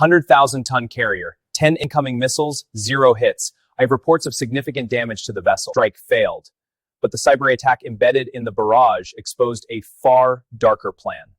100,000-ton carrier, 10 incoming missiles, 0 hits. I have reports of significant damage to the vessel. Strike failed, but the cyber attack embedded in the barrage exposed a far darker plan.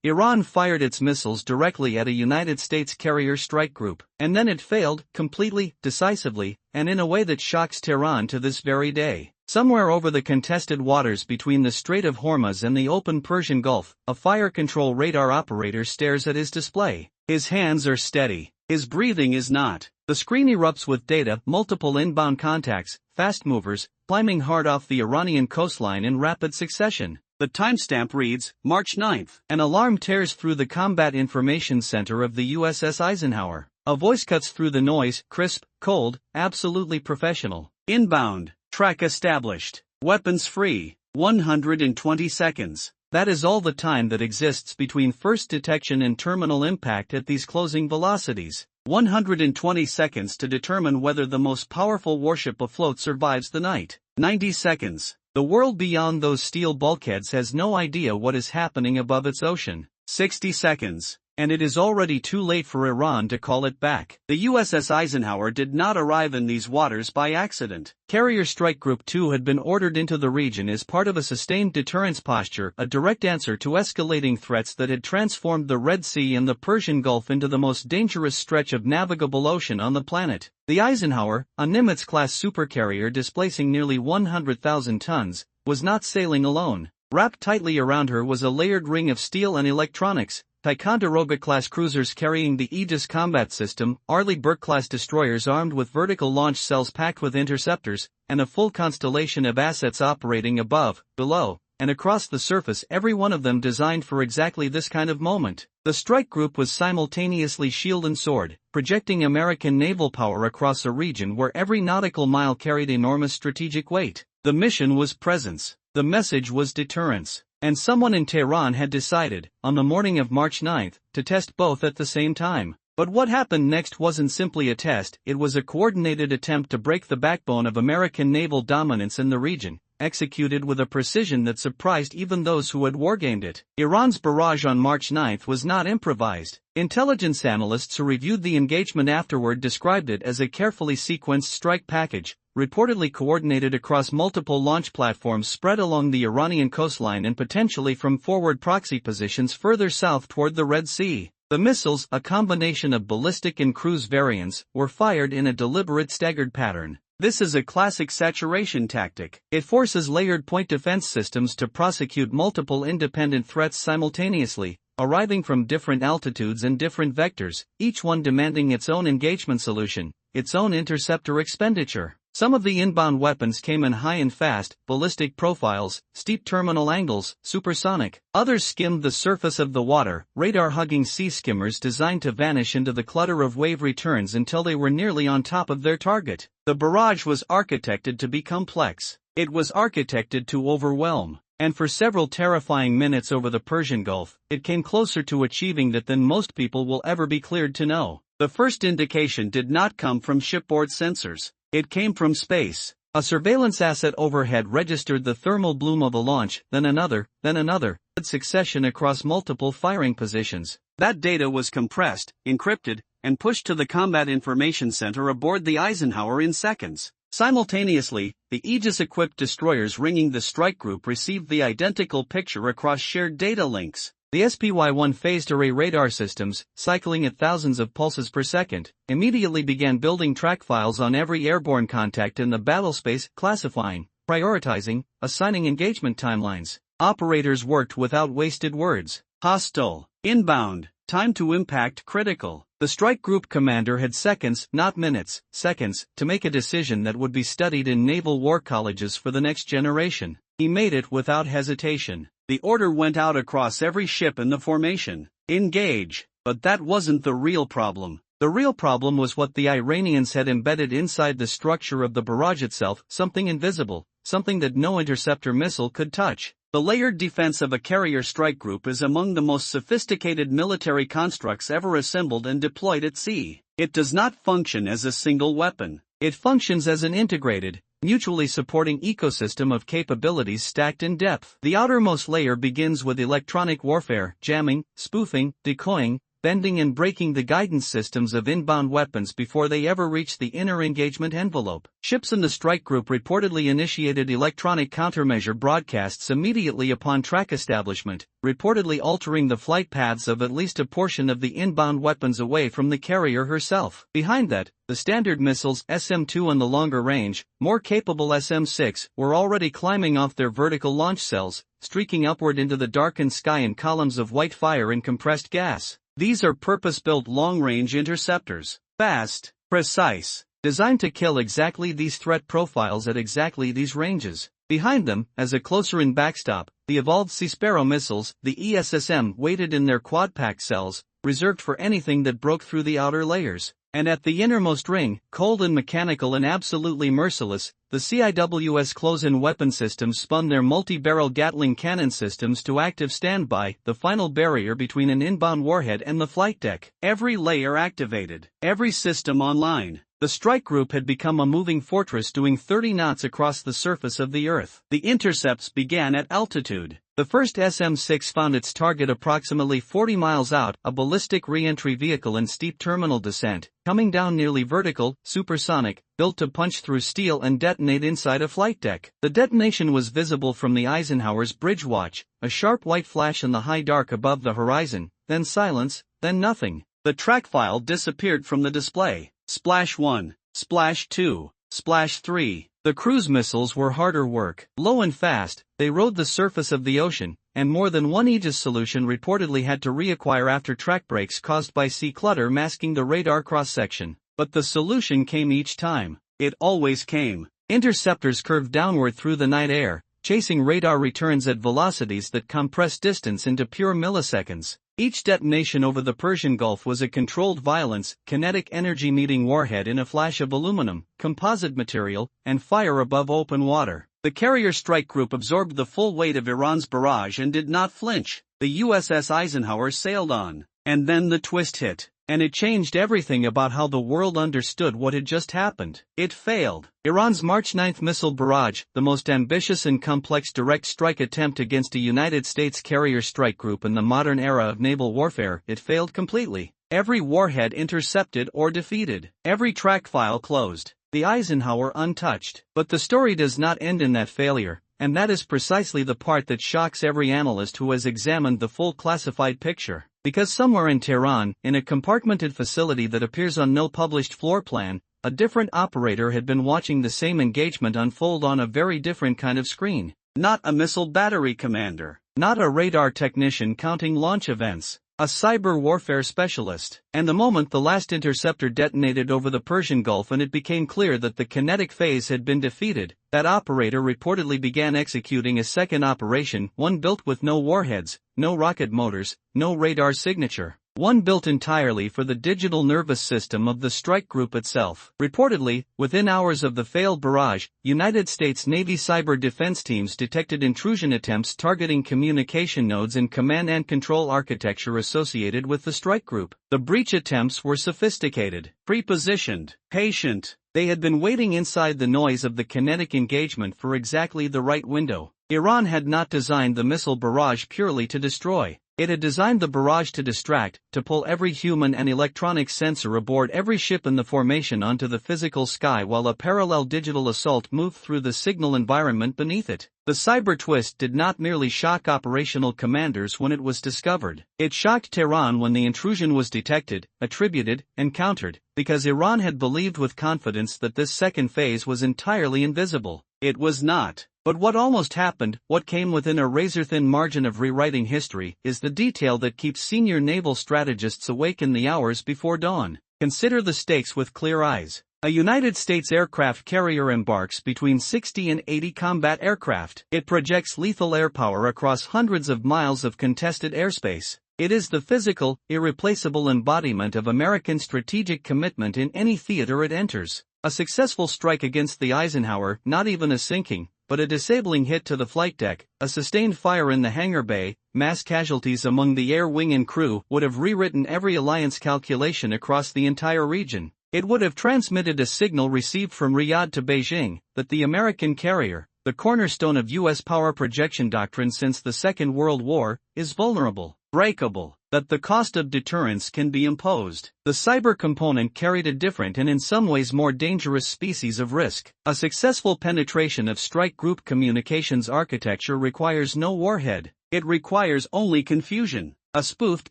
Iran fired its missiles directly at a United States carrier strike group, and then it failed, completely, decisively, and in a way that shocks Tehran to this very day. Somewhere over the contested waters between the Strait of Hormuz and the open Persian Gulf, a fire control radar operator stares at his display. His hands are steady. His breathing is not. The screen erupts with data, multiple inbound contacts, fast movers, climbing hard off the Iranian coastline in rapid succession. The timestamp reads, March 9th. An alarm tears through the Combat Information Center of the USS Eisenhower. A voice cuts through the noise, crisp, cold, absolutely professional. Inbound. Track established. Weapons free. 120 seconds. That is all the time that exists between first detection and terminal impact at these closing velocities. 120 seconds to determine whether the most powerful warship afloat survives the night. 90 seconds. The world beyond those steel bulkheads has no idea what is happening above its ocean. 60 seconds. And it is already too late for Iran to call it back. The USS Eisenhower did not arrive in these waters by accident. Carrier Strike Group 2 had been ordered into the region as part of a sustained deterrence posture, a direct answer to escalating threats that had transformed the Red Sea and the Persian Gulf into the most dangerous stretch of navigable ocean on the planet. The Eisenhower, a Nimitz-class supercarrier displacing nearly 100,000 tons, was not sailing alone. Wrapped tightly around her was a layered ring of steel and electronics. Ticonderoga-class cruisers carrying the Aegis combat system, Arleigh Burke-class destroyers armed with vertical launch cells packed with interceptors, and a full constellation of assets operating above, below, and across the surface, every one of them designed for exactly this kind of moment. The strike group was simultaneously shield and sword, projecting American naval power across a region where every nautical mile carried enormous strategic weight. The mission was presence. The message was deterrence. And someone in Tehran had decided, on the morning of March 9th, to test both at the same time. But what happened next wasn't simply a test, it was a coordinated attempt to break the backbone of American naval dominance in the region, executed with a precision that surprised even those who had wargamed it. Iran's barrage on March 9th was not improvised. Intelligence analysts who reviewed the engagement afterward described it as a carefully sequenced strike package, reportedly coordinated across multiple launch platforms spread along the Iranian coastline and potentially from forward proxy positions further south toward the Red Sea. The missiles, a combination of ballistic and cruise variants, were fired in a deliberate staggered pattern. This is a classic saturation tactic. It forces layered point defense systems to prosecute multiple independent threats simultaneously, arriving from different altitudes and different vectors, each one demanding its own engagement solution, its own interceptor expenditure. Some of the inbound weapons came in high and fast, ballistic profiles, steep terminal angles, supersonic. Others skimmed the surface of the water, radar-hugging sea skimmers designed to vanish into the clutter of wave returns until they were nearly on top of their target. The barrage was architected to be complex. It was architected to overwhelm. And for several terrifying minutes over the Persian Gulf, it came closer to achieving that than most people will ever be cleared to know. The first indication did not come from shipboard sensors. It came from space. A surveillance asset overhead registered the thermal bloom of a launch, then another, in succession across multiple firing positions. That data was compressed, encrypted, and pushed to the Combat Information Center aboard the Eisenhower in seconds. Simultaneously, the Aegis-equipped destroyers ringing the strike group received the identical picture across shared data links. The SPY-1 phased array radar systems, cycling at thousands of pulses per second, immediately began building track files on every airborne contact in the battlespace, classifying, prioritizing, assigning engagement timelines. Operators worked without wasted words. Hostile. Inbound. Time to impact critical. The strike group commander had seconds, not minutes, seconds, to make a decision that would be studied in naval war colleges for the next generation. He made it without hesitation. The order went out across every ship in the formation. Engage. But that wasn't the real problem. The real problem was what the Iranians had embedded inside the structure of the barrage itself, something invisible, something that no interceptor missile could touch. The layered defense of a carrier strike group is among the most sophisticated military constructs ever assembled and deployed at sea. It does not function as a single weapon. It functions as an integrated, mutually supporting ecosystem of capabilities stacked in depth. The outermost layer begins with electronic warfare, jamming, spoofing, decoying, bending and breaking the guidance systems of inbound weapons before they ever reached the inner engagement envelope. Ships in the strike group reportedly initiated electronic countermeasure broadcasts immediately upon track establishment, reportedly altering the flight paths of at least a portion of the inbound weapons away from the carrier herself. Behind that, the standard missiles SM-2 and the longer range, more capable SM-6 were already climbing off their vertical launch cells, streaking upward into the darkened sky in columns of white fire and compressed gas. These are purpose-built long-range interceptors. Fast, precise, designed to kill exactly these threat profiles at exactly these ranges. Behind them, as a closer-in backstop, the evolved Sea Sparrow missiles, the ESSM, waited in their quad-packed cells, reserved for anything that broke through the outer layers. And at the innermost ring, cold and mechanical and absolutely merciless, the CIWS close-in weapon systems spun their multi-barrel Gatling cannon systems to active standby, the final barrier between an inbound warhead and the flight deck. Every layer activated, every system online. The strike group had become a moving fortress doing 30 knots across the surface of the Earth. The intercepts began at altitude. The first SM-6 found its target approximately 40 miles out, a ballistic re-entry vehicle in steep terminal descent, coming down nearly vertical, supersonic, built to punch through steel and detonate inside a flight deck. The detonation was visible from the Eisenhower's bridge watch, a sharp white flash in the high dark above the horizon, then silence, then nothing. The track file disappeared from the display. Splash 1, Splash 2, Splash 3. The cruise missiles were harder work. Low and fast, they rode the surface of the ocean, and more than one Aegis solution reportedly had to reacquire after track breaks caused by sea clutter masking the radar cross-section. But the solution came each time. It always came. Interceptors curved downward through the night air, chasing radar returns at velocities that compressed distance into pure milliseconds. Each detonation over the Persian Gulf was a controlled violence, kinetic energy meeting warhead in a flash of aluminum, composite material, and fire above open water. The carrier strike group absorbed the full weight of Iran's barrage and did not flinch. The USS Eisenhower sailed on. And then the twist hit. And it changed everything about how the world understood what had just happened. It failed. Iran's March 9 missile barrage, the most ambitious and complex direct strike attempt against a United States carrier strike group in the modern era of naval warfare, it failed completely. Every warhead intercepted or defeated. Every track file closed. The Eisenhower untouched. But the story does not end in that failure, and that is precisely the part that shocks every analyst who has examined the full classified picture. Because somewhere in Tehran, in a compartmented facility that appears on no published floor plan, a different operator had been watching the same engagement unfold on a very different kind of screen. Not a missile battery commander. Not a radar technician counting launch events. A cyber warfare specialist. And the moment the last interceptor detonated over the Persian Gulf and it became clear that the kinetic phase had been defeated, that operator reportedly began executing a second operation, one built with no warheads, no rocket motors, no radar signature. One built entirely for the digital nervous system of the strike group itself. Reportedly, within hours of the failed barrage, United States Navy cyber defense teams detected intrusion attempts targeting communication nodes and command and control architecture associated with the strike group. The breach attempts were sophisticated, pre-positioned, patient. They had been waiting inside the noise of the kinetic engagement for exactly the right window. Iran had not designed the missile barrage purely to destroy. It had designed the barrage to distract, to pull every human and electronic sensor aboard every ship in the formation onto the physical sky while a parallel digital assault moved through the signal environment beneath it. The cyber twist did not merely shock operational commanders when it was discovered. It shocked Tehran when the intrusion was detected, attributed, and countered, because Iran had believed with confidence that this second phase was entirely invisible. It was not. But what almost happened, what came within a razor-thin margin of rewriting history, is the detail that keeps senior naval strategists awake in the hours before dawn. Consider the stakes with clear eyes. A United States aircraft carrier embarks between 60 and 80 combat aircraft. It projects lethal air power across hundreds of miles of contested airspace. It is the physical, irreplaceable embodiment of American strategic commitment in any theater it enters. A successful strike against the Eisenhower, not even a sinking, but a disabling hit to the flight deck, a sustained fire in the hangar bay, mass casualties among the air wing and crew would have rewritten every alliance calculation across the entire region. It would have transmitted a signal received from Riyadh to Beijing that the American carrier, the cornerstone of U.S. power projection doctrine since the Second World War, is vulnerable, breakable. that the cost of deterrence can be imposed. The cyber component carried a different and in some ways more dangerous species of risk. A successful penetration of strike group communications architecture requires no warhead. It requires only confusion, a spoofed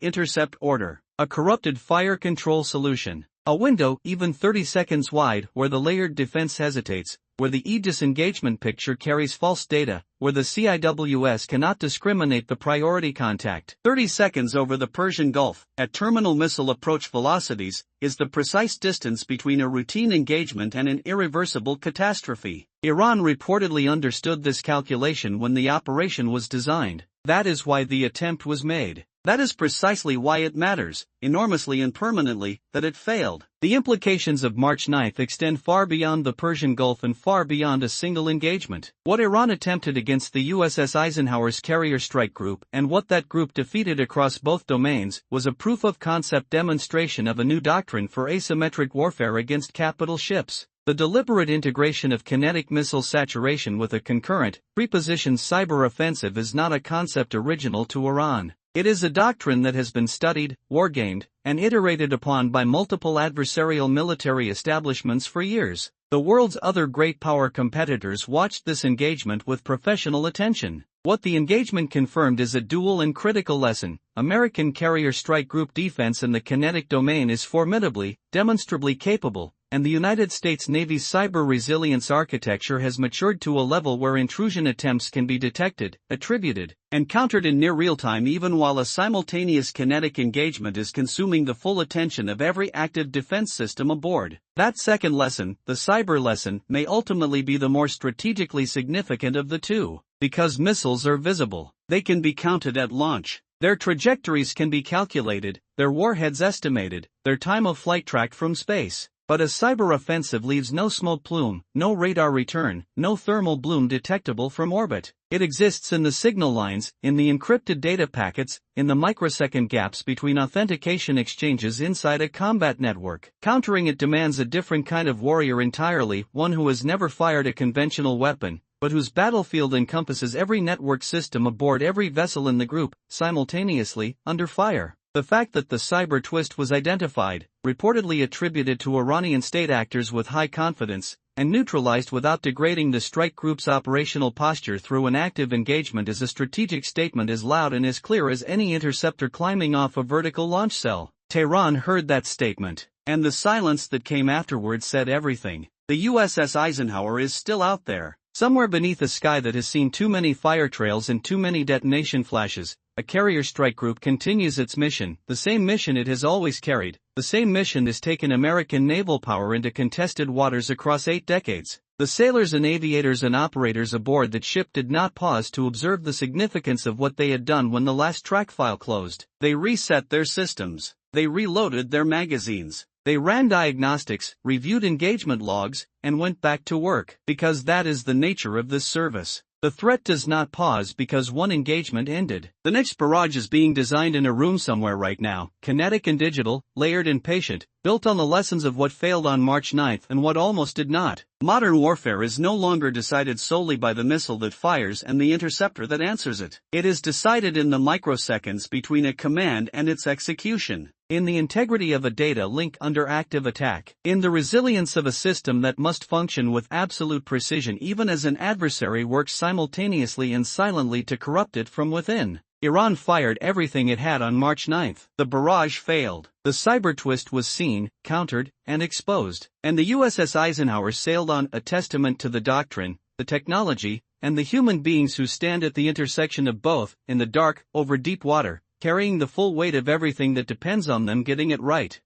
intercept order, a corrupted fire control solution, a window even 30 seconds wide where the layered defense hesitates, where the e-disengagement picture carries false data, where the CIWS cannot discriminate the priority contact. 30 seconds over the Persian Gulf, at terminal missile approach velocities, is the precise distance between a routine engagement and an irreversible catastrophe. Iran reportedly understood this calculation when the operation was designed. That is why the attempt was made. That is precisely why it matters, enormously and permanently, that it failed. The implications of March 9 extend far beyond the Persian Gulf and far beyond a single engagement. What Iran attempted against the USS Eisenhower's carrier strike group and what that group defeated across both domains was a proof-of-concept demonstration of a new doctrine for asymmetric warfare against capital ships. The deliberate integration of kinetic missile saturation with a concurrent, prepositioned cyber offensive is not a concept original to Iran. It is a doctrine that has been studied, wargamed, and iterated upon by multiple adversarial military establishments for years. The world's other great power competitors watched this engagement with professional attention. What the engagement confirmed is a dual and critical lesson. American carrier strike group defense in the kinetic domain is formidably, demonstrably capable, and the United States Navy's cyber resilience architecture has matured to a level where intrusion attempts can be detected, attributed, and countered in near real time even while a simultaneous kinetic engagement is consuming the full attention of every active defense system aboard. That second lesson, the cyber lesson, may ultimately be the more strategically significant of the two. Because missiles are visible, they can be counted at launch. Their trajectories can be calculated, their warheads estimated, their time of flight tracked from space. But a cyber offensive leaves no smoke plume, no radar return, no thermal bloom detectable from orbit. It exists in the signal lines, in the encrypted data packets, in the microsecond gaps between authentication exchanges inside a combat network. Countering it demands a different kind of warrior entirely, one who has never fired a conventional weapon, but whose battlefield encompasses every network system aboard every vessel in the group, simultaneously, under fire. The fact that the cyber twist was identified, reportedly attributed to Iranian state actors with high confidence, and neutralized without degrading the strike group's operational posture through an active engagement is a strategic statement as loud and as clear as any interceptor climbing off a vertical launch cell. Tehran heard that statement, and the silence that came afterwards said everything. The USS Eisenhower is still out there, somewhere beneath a sky that has seen too many fire trails and too many detonation flashes. A carrier strike group continues its mission, the same mission it has always carried, the same mission that's taken American naval power into contested waters across 8 decades. The sailors and aviators and operators aboard that ship did not pause to observe the significance of what they had done when the last track file closed. They reset their systems. They reloaded their magazines. They ran diagnostics, reviewed engagement logs, and went back to work. Because that is the nature of this service. The threat does not pause because one engagement ended. The next barrage is being designed in a room somewhere right now, kinetic and digital, layered and patient, built on the lessons of what failed on March 9 and what almost did not. Modern warfare is no longer decided solely by the missile that fires and the interceptor that answers it. It is decided in the microseconds between a command and its execution. In the integrity of a data link under active attack, in the resilience of a system that must function with absolute precision even as an adversary works simultaneously and silently to corrupt it from within. Iran fired everything it had on March 9. The barrage failed. The cyber twist was seen, countered, and exposed. And the USS Eisenhower sailed on, a testament to the doctrine, the technology, and the human beings who stand at the intersection of both, in the dark, over deep water, carrying the full weight of everything that depends on them getting it right.